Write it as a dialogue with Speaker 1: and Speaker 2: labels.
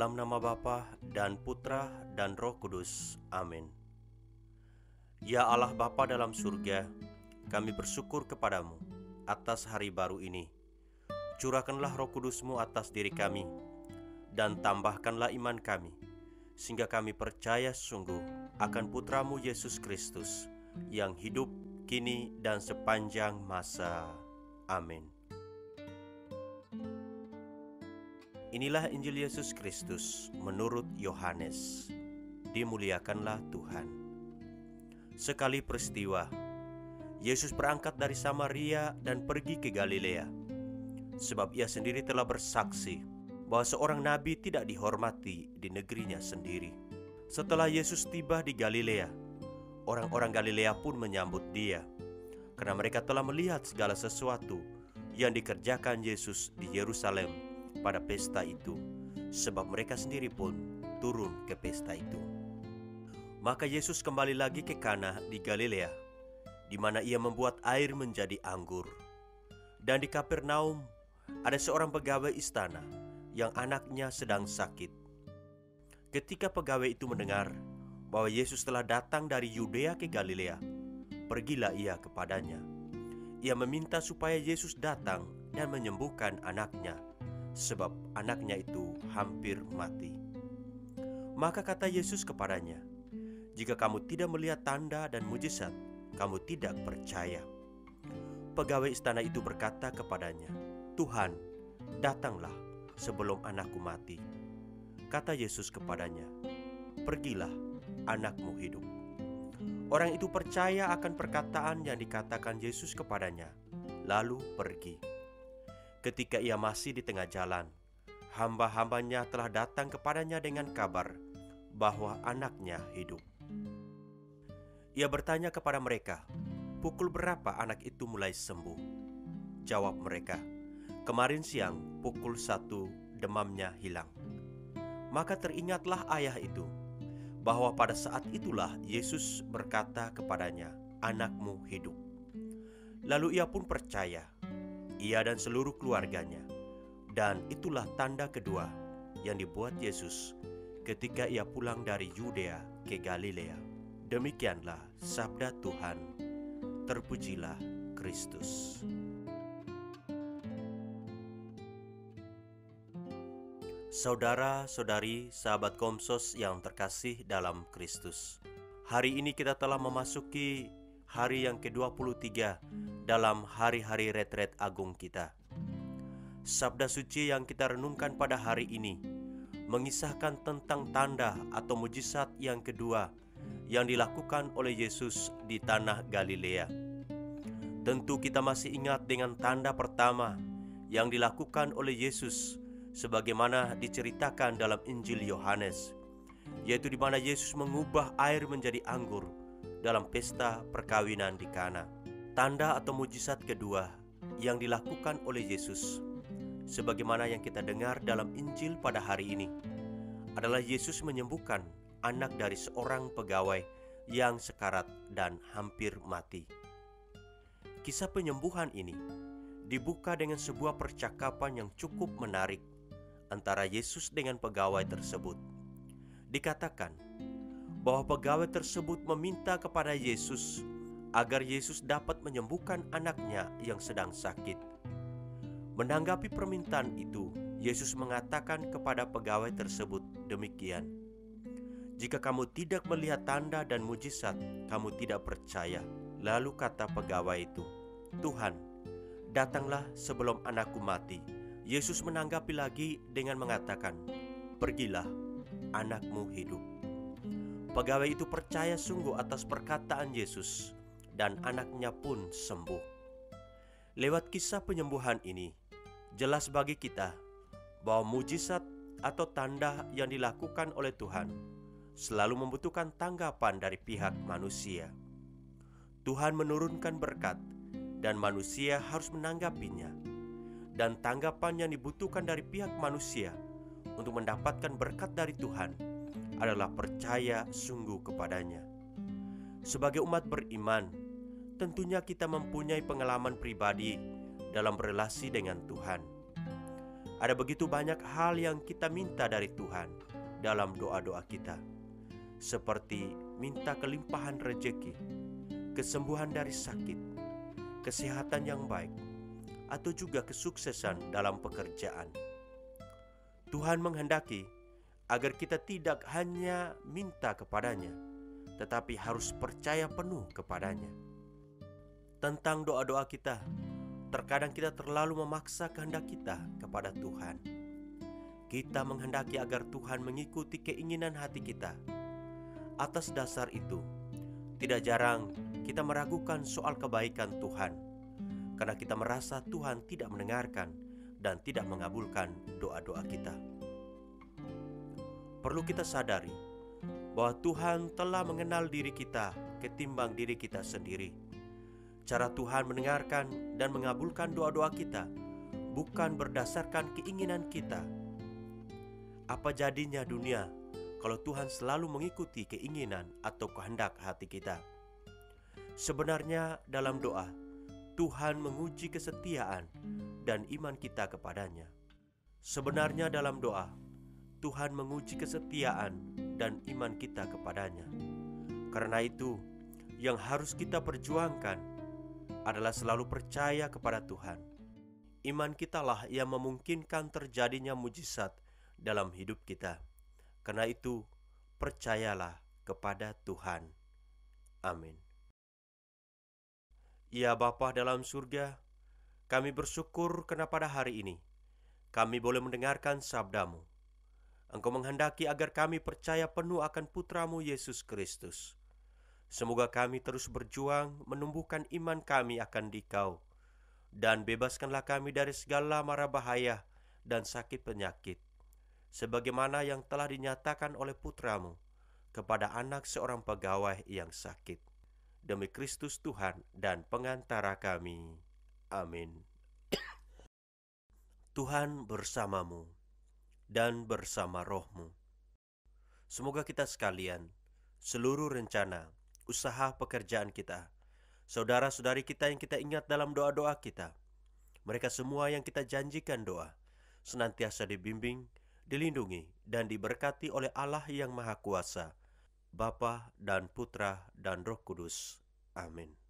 Speaker 1: Dalam nama Bapa dan Putra dan Roh Kudus. Amin. Ya Allah Bapa dalam surga, kami bersyukur kepadamu atas hari baru ini. Curahkanlah Roh Kudus-Mu atas diri kami, dan tambahkanlah iman kami, sehingga kami percaya sungguh akan Putra-Mu Yesus Kristus, yang hidup kini dan sepanjang masa. Amin. Inilah Injil Yesus Kristus menurut Yohanes. Dimuliakanlah Tuhan. Sekali peristiwa, Yesus berangkat dari Samaria dan pergi ke Galilea, sebab ia sendiri telah bersaksi bahwa seorang nabi tidak dihormati di negerinya sendiri. Setelah Yesus tiba di Galilea, orang-orang Galilea pun menyambut dia, karena mereka telah melihat segala sesuatu yang dikerjakan Yesus di Yerusalem pada pesta itu, sebab mereka sendiri pun turun ke pesta itu. Maka Yesus kembali lagi ke Kana di Galilea, di mana ia membuat air menjadi anggur. Dan di Kapernaum ada seorang pegawai istana yang anaknya sedang sakit. Ketika pegawai itu mendengar bahwa Yesus telah datang dari Yudea ke Galilea, pergilah ia kepadanya. Ia meminta supaya Yesus datang dan menyembuhkan anaknya, sebab anaknya itu hampir mati. Maka kata Yesus kepadanya, "Jika kamu tidak melihat tanda dan mujizat, kamu tidak percaya." Pegawai istana itu berkata kepadanya, "Tuhan, datanglah sebelum anakku mati." Kata Yesus kepadanya, "Pergilah, anakmu hidup." Orang itu percaya akan perkataan yang dikatakan Yesus kepadanya, lalu pergi. Ketika ia masih di tengah jalan, hamba-hambanya telah datang kepadanya dengan kabar bahwa anaknya hidup. Ia bertanya kepada mereka, "Pukul berapa anak itu mulai sembuh?" Jawab mereka, "Kemarin siang pukul 1 demamnya hilang." Maka teringatlah ayah itu, bahwa pada saat itulah Yesus berkata kepadanya, "Anakmu hidup." Lalu ia pun percaya, ia dan seluruh keluarganya. Dan itulah tanda kedua yang dibuat Yesus ketika ia pulang dari Yudea ke Galilea. Demikianlah sabda Tuhan. Terpujilah Kristus. Saudara-saudari, sahabat Komsos yang terkasih dalam Kristus, hari ini kita telah memasuki hari yang ke-23 dalam hari-hari retret agung kita. Sabda suci yang kita renungkan pada hari ini mengisahkan tentang tanda atau mujizat yang kedua yang dilakukan oleh Yesus di tanah Galilea. Tentu kita masih ingat dengan tanda pertama yang dilakukan oleh Yesus sebagaimana diceritakan dalam Injil Yohanes, yaitu di mana Yesus mengubah air menjadi anggur dalam pesta perkawinan di Kana. Tanda atau mujizat kedua yang dilakukan oleh Yesus, sebagaimana yang kita dengar dalam Injil pada hari ini, adalah Yesus menyembuhkan anak dari seorang pegawai yang sekarat dan hampir mati. Kisah penyembuhan ini dibuka dengan sebuah percakapan yang cukup menarik antara Yesus dengan pegawai tersebut. Dikatakan bahwa pegawai tersebut meminta kepada Yesus agar Yesus dapat menyembuhkan anaknya yang sedang sakit. Menanggapi permintaan itu, Yesus mengatakan kepada pegawai tersebut demikian, "Jika kamu tidak melihat tanda dan mujizat, kamu tidak percaya." Lalu kata pegawai itu, "Tuhan, datanglah sebelum anakku mati." Yesus menanggapi lagi dengan mengatakan, "Pergilah, anakmu hidup." Pegawai itu percaya sungguh atas perkataan Yesus, dan anaknya pun sembuh. Lewat kisah penyembuhan ini, jelas bagi kita bahwa mujizat atau tanda yang dilakukan oleh Tuhan selalu membutuhkan tanggapan dari pihak manusia. Tuhan menurunkan berkat dan manusia harus menanggapinya. Dan tanggapan yang dibutuhkan dari pihak manusia untuk mendapatkan berkat dari Tuhan adalah percaya sungguh kepadanya. Sebagai umat beriman, tentunya kita mempunyai pengalaman pribadi dalam berelasi dengan Tuhan. Ada begitu banyak hal yang kita minta dari Tuhan dalam doa-doa kita, seperti minta kelimpahan rejeki, kesembuhan dari sakit, kesehatan yang baik, atau juga kesuksesan dalam pekerjaan. Tuhan menghendaki agar kita tidak hanya minta kepadanya, tetapi harus percaya penuh kepadanya. Tentang doa-doa kita, terkadang kita terlalu memaksa kehendak kita kepada Tuhan. Kita menghendaki agar Tuhan mengikuti keinginan hati kita. Atas dasar itu, tidak jarang kita meragukan soal kebaikan Tuhan, karena kita merasa Tuhan tidak mendengarkan dan tidak mengabulkan doa-doa kita. Perlu kita sadari bahwa Tuhan telah mengenal diri kita ketimbang diri kita sendiri. Cara Tuhan mendengarkan dan mengabulkan doa-doa kita bukan berdasarkan keinginan kita. Apa jadinya dunia kalau Tuhan selalu mengikuti keinginan atau kehendak hati kita? Sebenarnya dalam doa, Tuhan menguji kesetiaan dan iman kita kepadanya. Sebenarnya dalam doa, Tuhan menguji kesetiaan dan iman kita kepadanya. Karena itu, yang harus kita perjuangkan adalah selalu percaya kepada Tuhan. Iman kitalah yang memungkinkan terjadinya mujizat dalam hidup kita. Karena itu, percayalah kepada Tuhan. Amin. Ya Bapa dalam surga, kami bersyukur karena pada hari ini kami boleh mendengarkan sabda-Mu. Engkau menghendaki agar kami percaya penuh akan Putra-Mu Yesus Kristus. Semoga kami terus berjuang menumbuhkan iman kami akan Dikau, dan bebaskanlah kami dari segala mara bahaya dan sakit penyakit, sebagaimana yang telah dinyatakan oleh Putra-Mu kepada anak seorang pegawai yang sakit. Demi Kristus Tuhan dan pengantara kami. Amin. Tuhan bersamamu dan bersama rohmu. Semoga kita sekalian, seluruh rencana, usaha pekerjaan kita, saudara-saudari kita yang kita ingat dalam doa-doa kita, mereka semua yang kita janjikan doa, senantiasa dibimbing, dilindungi, dan diberkati oleh Allah yang Maha Kuasa, Bapa dan Putra dan Roh Kudus. Amin.